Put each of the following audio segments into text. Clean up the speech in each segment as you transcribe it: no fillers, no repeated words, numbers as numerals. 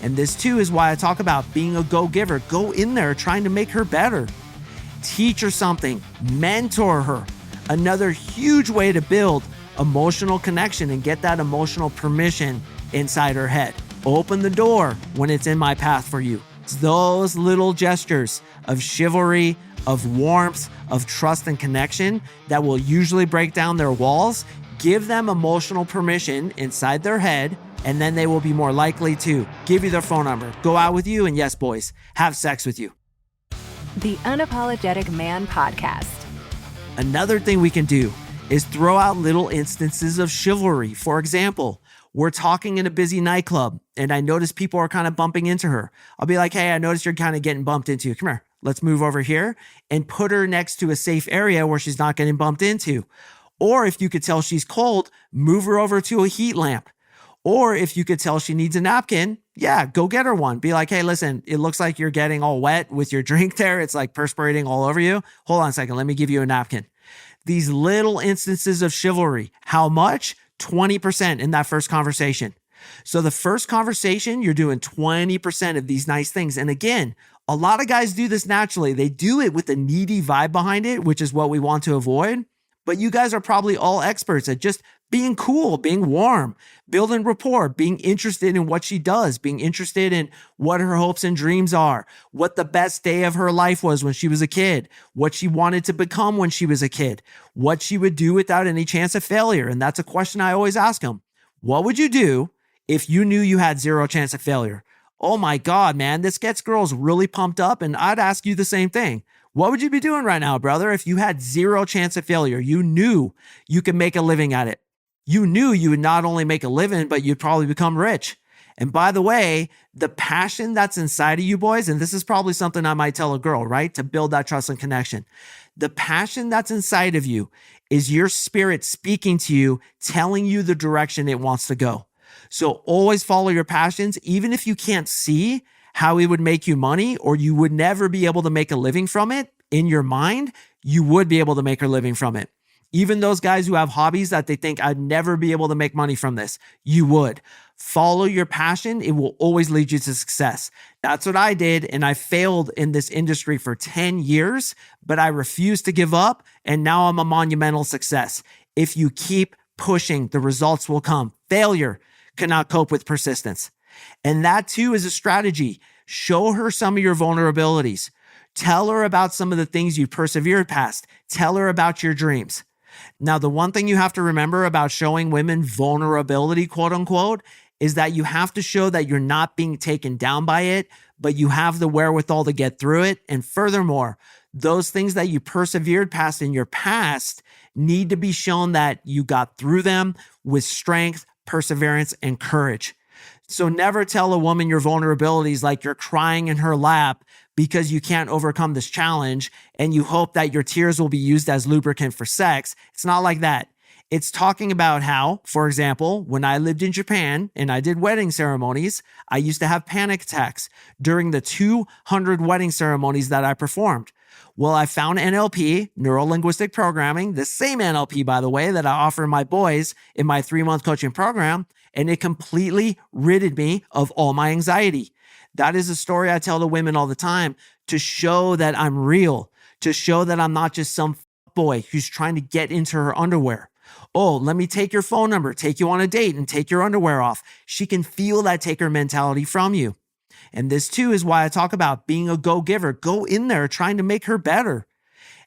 And this too is why I talk about being a go-giver. Go in there trying to make her better. Teach her something, mentor her. Another huge way to build emotional connection and get that emotional permission inside her head. Open the door when it's in my path for you. It's those little gestures of chivalry, of warmth, of trust and connection that will usually break down their walls. Give them emotional permission inside their head, and then they will be more likely to give you their phone number, go out with you, and yes, boys, have sex with you. The Unapologetic Man Podcast. Another thing we can do is throw out little instances of chivalry. For example, we're talking in a busy nightclub and I notice people are kind of bumping into her. I'll be like, hey, I noticed you're kind of getting bumped into. Come here, let's move over here and put her next to a safe area where she's not getting bumped into. Or if you could tell she's cold, move her over to a heat lamp. Or if you could tell she needs a napkin, yeah, go get her one. Be like, hey, listen, it looks like you're getting all wet with your drink there. It's like perspirating all over you. Hold on a second. Let me give you a napkin. These little instances of chivalry. How much? 20% in that first conversation. So the first conversation, you're doing 20% of these nice things. And again, a lot of guys do this naturally. They do it with a needy vibe behind it, which is what we want to avoid. But you guys are probably all experts at just being cool, being warm, building rapport, being interested in what she does, being interested in what her hopes and dreams are, what the best day of her life was when she was a kid, what she wanted to become when she was a kid, what she would do without any chance of failure. And that's a question I always ask them. What would you do if you knew you had zero chance of failure? Oh my God, man, this gets girls really pumped up. And I'd ask you the same thing. What would you be doing right now, brother, if you had zero chance of failure? You knew you could make a living at it. You knew you would not only make a living, but you'd probably become rich. And by the way, the passion that's inside of you boys, and this is probably something I might tell a girl, right? To build that trust and connection. The passion that's inside of you is your spirit speaking to you, telling you the direction it wants to go. So always follow your passions, even if you can't see how it would make you money or you would never be able to make a living from it. In your mind, you would be able to make a living from it. Even those guys who have hobbies that they think I'd never be able to make money from this, you would. Follow your passion. It will always lead you to success. That's what I did. And I failed in this industry for 10 years, but I refused to give up. And now I'm a monumental success. If you keep pushing, the results will come. Failure cannot cope with persistence. And that too is a strategy. Show her some of your vulnerabilities. Tell her about some of the things you persevered past. Tell her about your dreams. Now, the one thing you have to remember about showing women vulnerability, quote unquote, is that you have to show that you're not being taken down by it, but you have the wherewithal to get through it. And furthermore, those things that you persevered past in your past need to be shown that you got through them with strength, perseverance, and courage. So never tell a woman your vulnerabilities like you're crying in her lap because you can't overcome this challenge and you hope that your tears will be used as lubricant for sex. It's not like that. It's talking about how, for example, when I lived in Japan and I did wedding ceremonies, I used to have panic attacks during the 200 wedding ceremonies that I performed. Well, I found NLP, neuro-linguistic programming, the same NLP, by the way, that I offer my boys in my 3-month coaching program, and it completely ridded me of all my anxiety. That is a story I tell to women all the time to show that I'm real, to show that I'm not just some boy who's trying to get into her underwear. Oh, let me take your phone number, take you on a date and take your underwear off. She can feel that taker mentality from you. And this too is why I talk about being a go-giver. Go in there trying to make her better.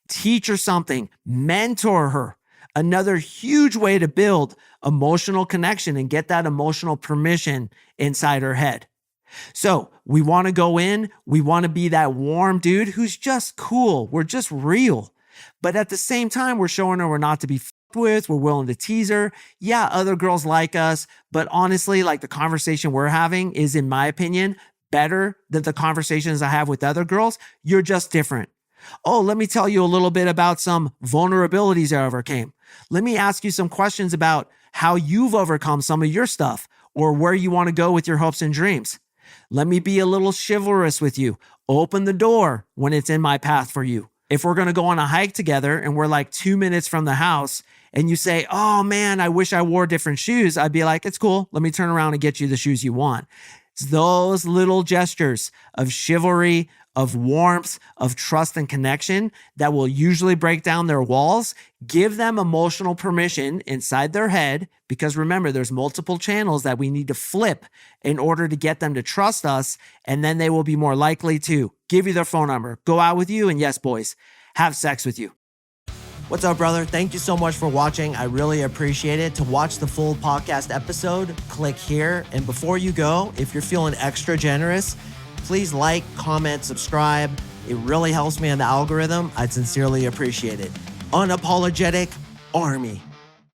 Teach her something, mentor her. Another huge way to build emotional connection and get that emotional permission inside her head. So we want to go in, we want to be that warm dude who's just cool. We're just real. But at the same time, we're showing her we're not to be f***ed with. We're willing to tease her. Yeah, other girls like us. But honestly, like the conversation we're having is, in my opinion, better than the conversations I have with other girls. You're just different. Oh, let me tell you a little bit about some vulnerabilities I overcame. Let me ask you some questions about how you've overcome some of your stuff or where you want to go with your hopes and dreams. Let me be a little chivalrous with you. Open the door when it's in my path for you. If we're going to go on a hike together and we're like 2 minutes from the house and you say, oh man, I wish I wore different shoes, I'd be like, it's cool. Let me turn around and get you the shoes you want. It's those little gestures of chivalry, of warmth, of trust and connection that will usually break down their walls. Give them emotional permission inside their head, because remember, there's multiple channels that we need to flip in order to get them to trust us, and then they will be more likely to give you their phone number, go out with you, and yes, boys, have sex with you. What's up, brother? Thank you so much for watching. I really appreciate it. To watch the full podcast episode, click here. And before you go, if you're feeling extra generous, please like, comment, subscribe. It really helps me in the algorithm. I'd sincerely appreciate it. Unapologetic Army.